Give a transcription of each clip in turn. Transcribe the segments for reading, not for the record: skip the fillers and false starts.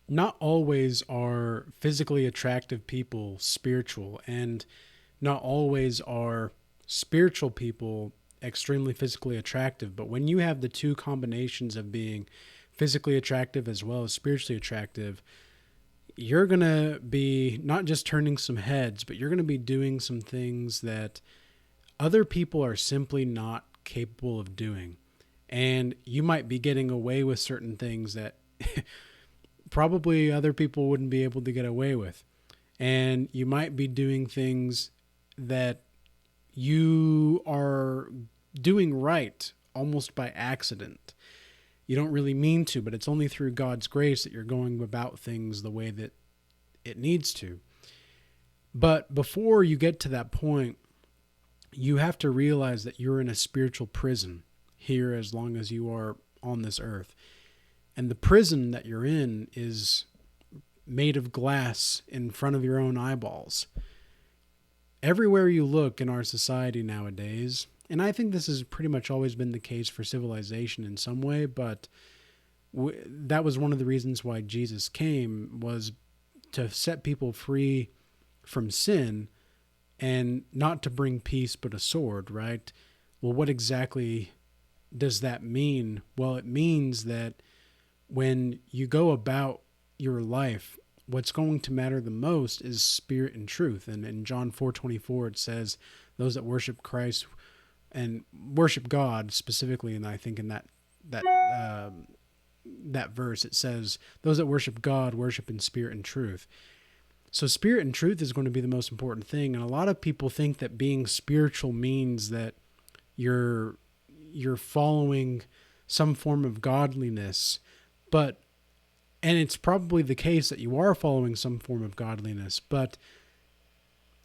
not always are physically attractive people spiritual, and not always are spiritual people extremely physically attractive. But when you have the two combinations of being physically attractive as well as spiritually attractive, you're going to be not just turning some heads, but you're going to be doing some things that other people are simply not capable of doing. And you might be getting away with certain things that probably other people wouldn't be able to get away with. And you might be doing things that you are doing right almost by accident. You don't really mean to, but it's only through God's grace that you're going about things the way that it needs to. But before you get to that point, you have to realize that you're in a spiritual prison here as long as you are on this earth. And the prison that you're in is made of glass in front of your own eyeballs. Everywhere you look in our society nowadays, and I think this has pretty much always been the case for civilization in some way, but that was one of the reasons why Jesus came, was to set people free from sin and not to bring peace but a sword, right? Well, what exactly does that mean? Well, it means that when you go about your life, what's going to matter the most is spirit and truth. And in John 4:24, it says, those that worship Christ and worship God specifically, and I think in that that verse, it says, those that worship God worship in spirit and truth. So spirit and truth is going to be the most important thing. And a lot of people think that being spiritual means that you're following some form of godliness, but and it's probably the case that you are following some form of godliness, but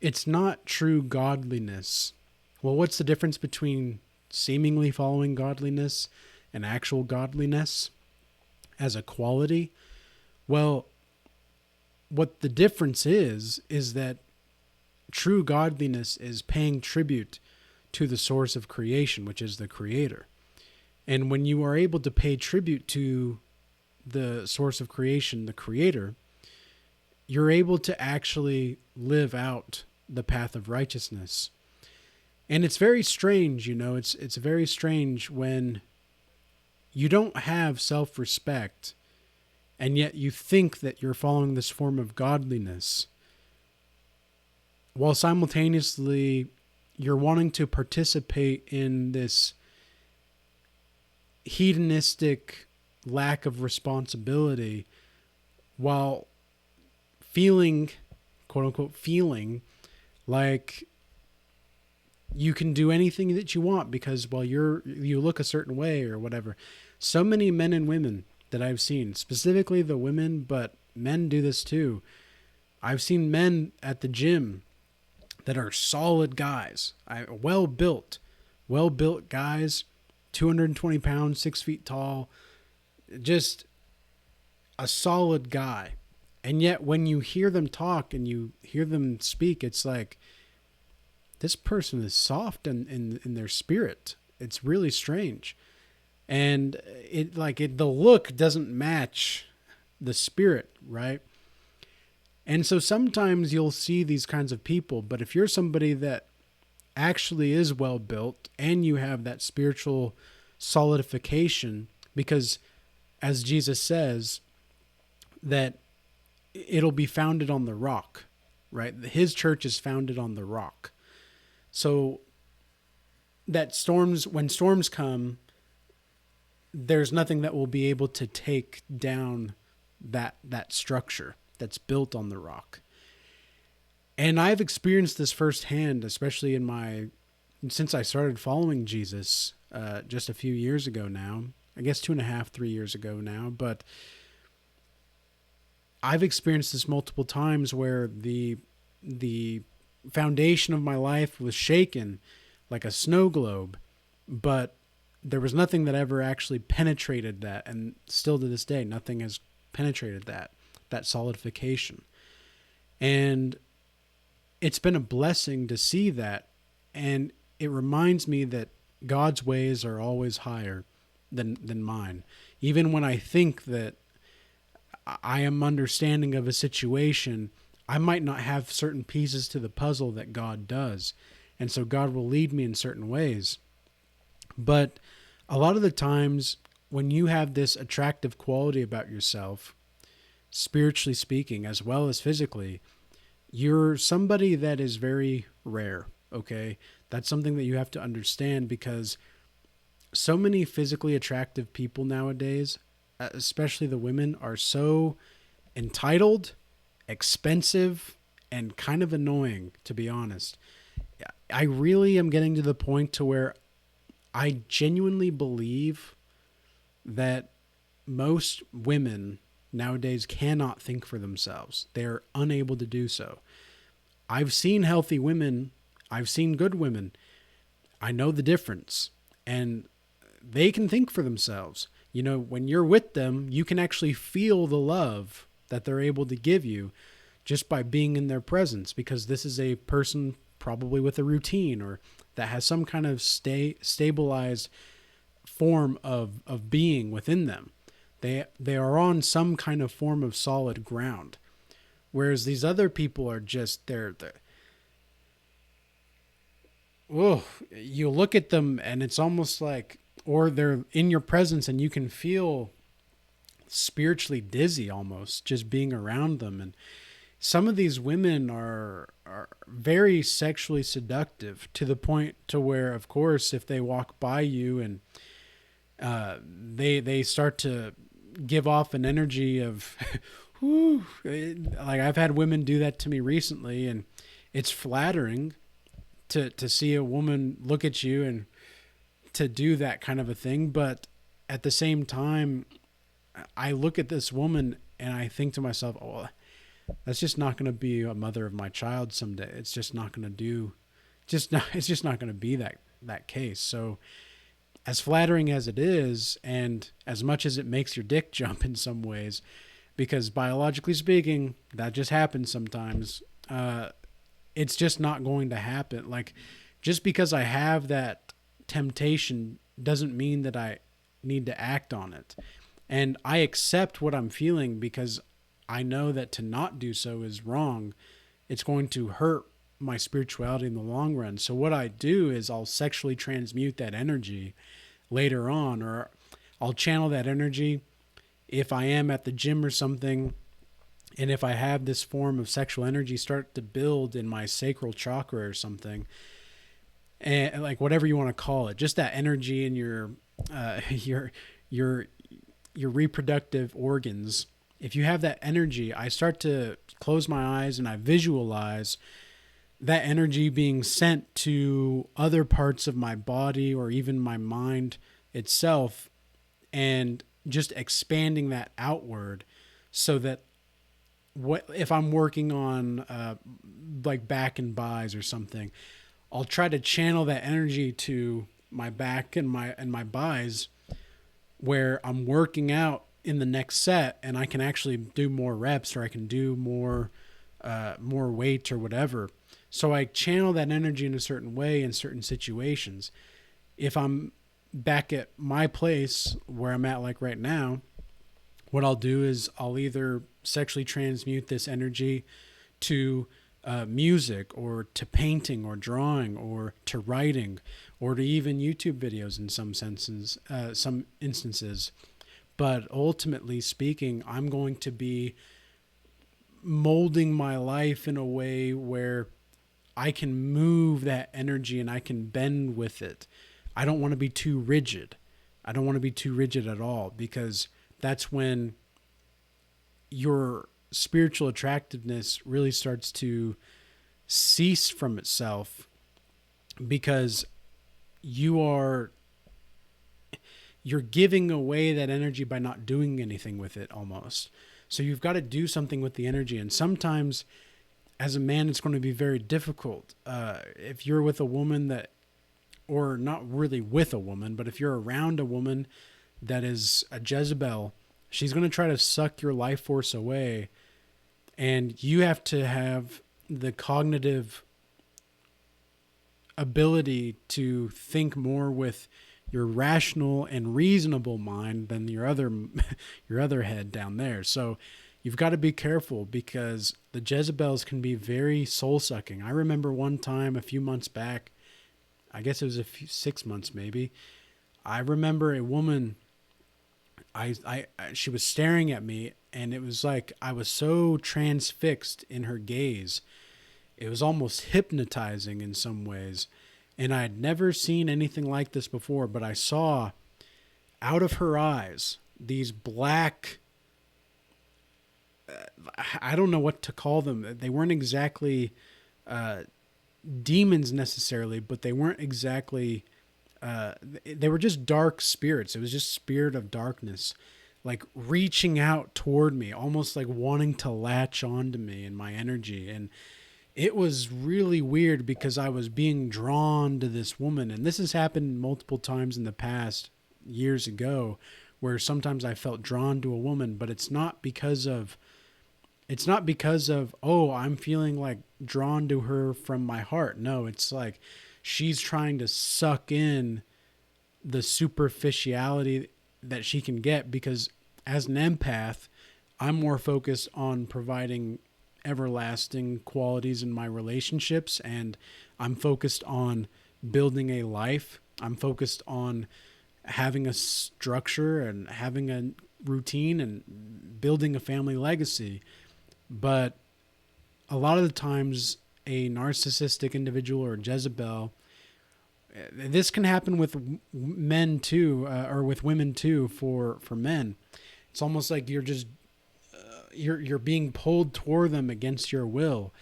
it's not true godliness. Well, what's the difference between seemingly following godliness and actual godliness as a quality? Well, what the difference is that true godliness is paying tribute to the source of creation, which is the Creator. And when you are able to pay tribute to the source of creation, the Creator, you're able to actually live out the path of righteousness. And it's very strange, it's very strange when you don't have self-respect and yet you think that you're following this form of godliness, while simultaneously you're wanting to participate in this hedonistic lack of responsibility, while feeling, quote unquote, feeling like you can do anything that you want because, well, you look a certain way or whatever. So many men and women that I've seen, specifically the women, but men do this too. I've seen men at the gym that are solid guys, well built guys, 220 pounds, 6 feet tall, just a solid guy. And yet when you hear them talk and you hear them speak, it's like, this person is soft in their spirit. It's really strange. And the look doesn't match the spirit, right? And so sometimes you'll see these kinds of people, but if you're somebody that actually is well built and you have that spiritual solidification, because as Jesus says, that it'll be founded on the rock, right? His church is founded on the rock. So that when storms come, there's nothing that will be able to take down that structure that's built on the rock. And I've experienced this firsthand, especially since I started following Jesus just a few years ago now, I guess 2.5, 3 years ago now, but I've experienced this multiple times where the foundation of my life was shaken like a snow globe, but there was nothing that ever actually penetrated that, and still to this day, nothing has penetrated that solidification. And it's been a blessing to see that, and it reminds me that God's ways are always higher than mine. Even when I think that I am understanding of a situation, I might not have certain pieces to the puzzle that God does. And so God will lead me in certain ways. But a lot of the times when you have this attractive quality about yourself, spiritually speaking, as well as physically, you're somebody that is very rare. Okay. That's something that you have to understand, because so many physically attractive people nowadays, especially the women, are so entitled, expensive, and kind of annoying, to be honest. I really am getting to the point to where I genuinely believe that most women nowadays cannot think for themselves. They're unable to do so. I've seen healthy women, I've seen good women. I know the difference. And they can think for themselves. You know, when you're with them, you can actually feel the love that they're able to give you just by being in their presence, because this is a person probably with a routine, or that has some kind of stabilized form of being within them. They are on some kind of form of solid ground. Whereas these other people are just they're oh, you look at them and it's almost like, or they're in your presence and you can feel spiritually dizzy almost just being around them. And some of these women are very sexually seductive, to the point to where, of course, if they walk by you and they start to give off an energy of whoo, like I've had women do that to me recently, and it's flattering to see a woman look at you and to do that kind of a thing. But at the same time, I look at this woman and I think to myself, oh, well, that's just not going to be a mother of my child someday. It's just not going to do, it's just not going to be that case. So as flattering as it is, and as much as it makes your dick jump in some ways, because biologically speaking, that just happens sometimes, it's just not going to happen. Like, just because I have that temptation doesn't mean that I need to act on it. And I accept what I'm feeling, because I know that to not do so is wrong. It's going to hurt my spirituality in the long run. So what I do is I'll sexually transmute that energy later on, or I'll channel that energy if I am at the gym or something. And if I have this form of sexual energy start to build in my sacral chakra or something, and like whatever you want to call it, just that energy in your your reproductive organs, if you have that energy, I start to close my eyes and I visualize that energy being sent to other parts of my body or even my mind itself, and just expanding that outward, so that what if I'm working on like back and buys or something, I'll try to channel that energy to my back and my buys, where I'm working out in the next set and I can actually do more reps, or I can do more weight or whatever. So I channel that energy in a certain way in certain situations. If I'm back at my place where I'm at, like right now, what I'll do is I'll either sexually transmute this energy to music, or to painting or drawing, or to writing, or to even YouTube videos in some instances. But ultimately speaking, I'm going to be molding my life in a way where I can move that energy and I can bend with it. I don't want to be too rigid. I don't want to be too rigid at all, because that's when your spiritual attractiveness really starts to cease from itself, because you're giving away that energy by not doing anything with it almost. So you've got to do something with the energy. And sometimes as a man, it's going to be very difficult. If you're with a woman that, or not really with a woman, but if you're around a woman that is a Jezebel, she's going to try to suck your life force away. And you have to have the cognitive ability to think more with your rational and reasonable mind than your other head down there. So you've got to be careful because the Jezebels can be very soul sucking. I remember one time a few months back, I guess it was 6 months maybe. I remember a woman, she was staring at me, and it was like I was so transfixed in her gaze. It was almost hypnotizing in some ways. And I had never seen anything like this before, but I saw out of her eyes these black, I don't know what to call them. They weren't exactly demons necessarily, but they weren't exactly, they were just dark spirits. It was just spirit of darkness, like reaching out toward me, almost like wanting to latch onto me and my energy. And it was really weird because I was being drawn to this woman. And this has happened multiple times in the past, years ago, where sometimes I felt drawn to a woman, but it's not because of, oh, I'm feeling like drawn to her from my heart. No, it's like she's trying to suck in the superficiality that she can get, because as an empath, I'm more focused on providing everlasting qualities in my relationships, and I'm focused on building a life. I'm focused on having a structure and having a routine and building a family legacy. But a lot of the times, a narcissistic individual or Jezebel, this can happen with men too, or with women too. For men, it's almost like you're being pulled toward them against your will,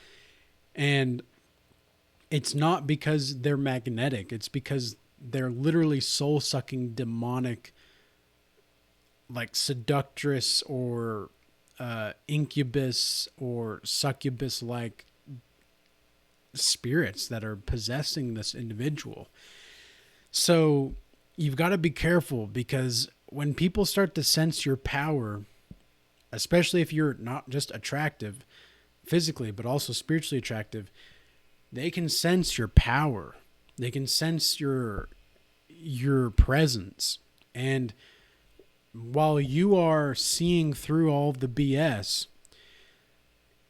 and it's not because they're magnetic. It's because they're literally soul sucking, demonic, like seductress or incubus or succubus like spirits that are possessing this individual. So you've got to be careful, because when people start to sense your power, especially if you're not just attractive physically, but also spiritually attractive, they can sense your power. They can sense your presence. And while you are seeing through all the BS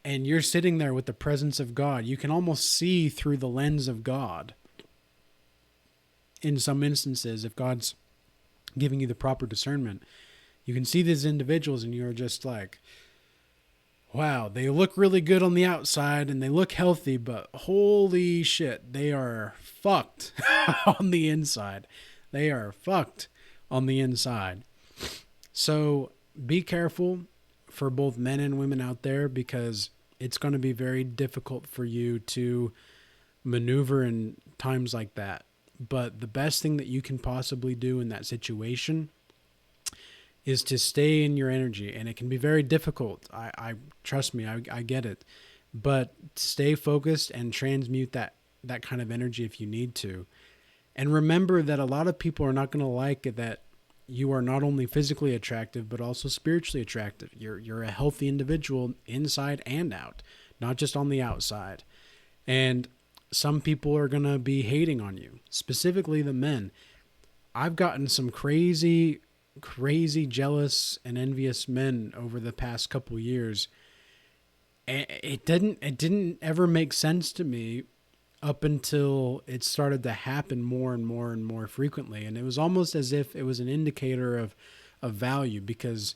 and you're sitting there with the presence of God, you can almost see through the lens of God. In some instances, if God's giving you the proper discernment, you can see these individuals and you're just like, wow, they look really good on the outside and they look healthy, but holy shit, they are fucked on the inside. They are fucked on the inside. So be careful for both men and women out there, because it's going to be very difficult for you to maneuver in times like that. But the best thing that you can possibly do in that situation is to stay in your energy. And it can be very difficult. I trust me, I get it. But stay focused and transmute that kind of energy if you need to. And remember that a lot of people are not going to like that you are not only physically attractive, but also spiritually attractive. You're a healthy individual inside and out, not just on the outside. And some people are going to be hating on you, specifically the men. I've gotten some crazy jealous and envious men over the past couple years. It didn't ever make sense to me up until it started to happen more and more and more frequently. And it was almost as if it was an indicator of value, because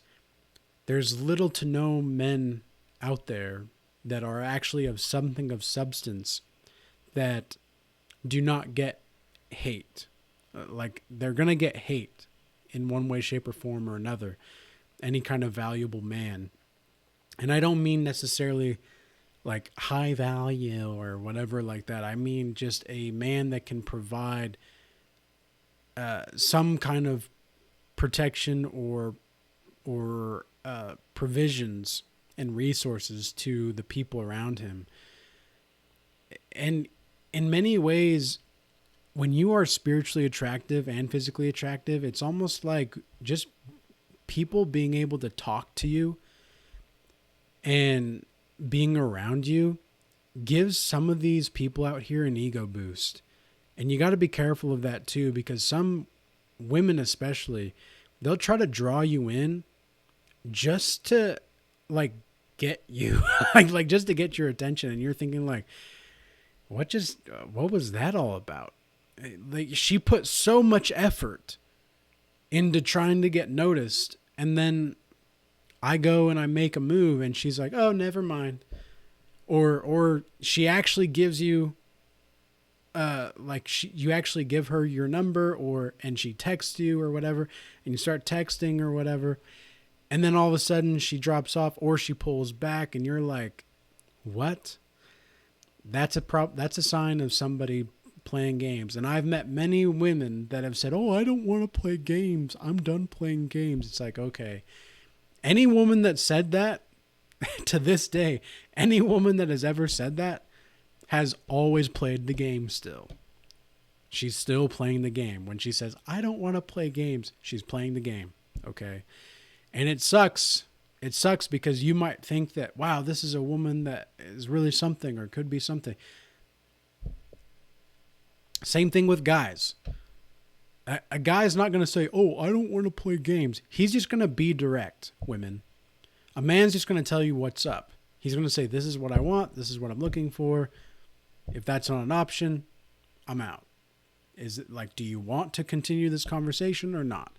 there's little to no men out there that are actually of something of substance that do not get hate. Like, they're going to get hate in one way, shape, or form or another. Any kind of valuable man. And I don't mean necessarily like high value or whatever like that. I mean just a man that can provide some kind of protection or provisions and resources to the people around him. And in many ways, when you are spiritually attractive and physically attractive, it's almost like just people being able to talk to you and being around you gives some of these people out here an ego boost. And you got to be careful of that too, because some women especially, they'll try to draw you in just to like get you, like just to get your attention, and you're thinking like, what was that all about? Like she put so much effort into trying to get noticed, and then I go and I make a move and she's like, "Oh, never mind." Or she actually gives you you actually give her your number, and she texts you or whatever, and you start texting or whatever, and then all of a sudden she drops off or she pulls back and you're like, "What?" That's a sign of somebody playing games. And I've met many women that have said, "Oh, I don't want to play games. I'm done playing games." It's like, okay. Any woman that said that to this day, any woman that has ever said that has always played the game still. She's still playing the game. When she says, "I don't want to play games," she's playing the game. Okay. And it sucks. It sucks because you might think that, wow, this is a woman that is really something or could be something. Same thing with guys. A guy's not going to say, "Oh, I don't want to play games." He's just going to be direct, women. A man's just going to tell you what's up. He's going to say, "This is what I want. This is what I'm looking for. If that's not an option, I'm out." Is it like, do you want to continue this conversation or not?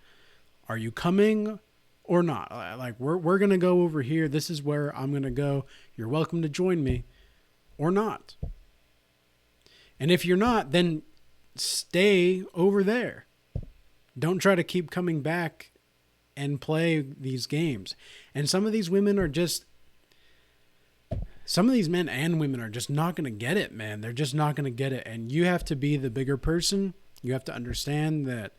Are you coming or not? Like, we're going to go over here. This is where I'm going to go. You're welcome to join me or not. And if you're not, then stay over there. Don't try to keep coming back and play these games. And some of these women are just, some of these men and women are just not going to get it, man. They're just not going to get it. And you have to be the bigger person. You have to understand that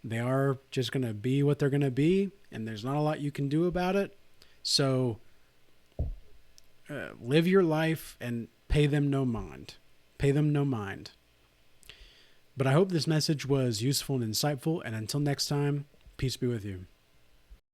they are just going to be what they're going to be, and there's not a lot you can do about it. So live your life and pay them no mind. Pay them no mind. But I hope this message was useful and insightful. And until next time, peace be with you.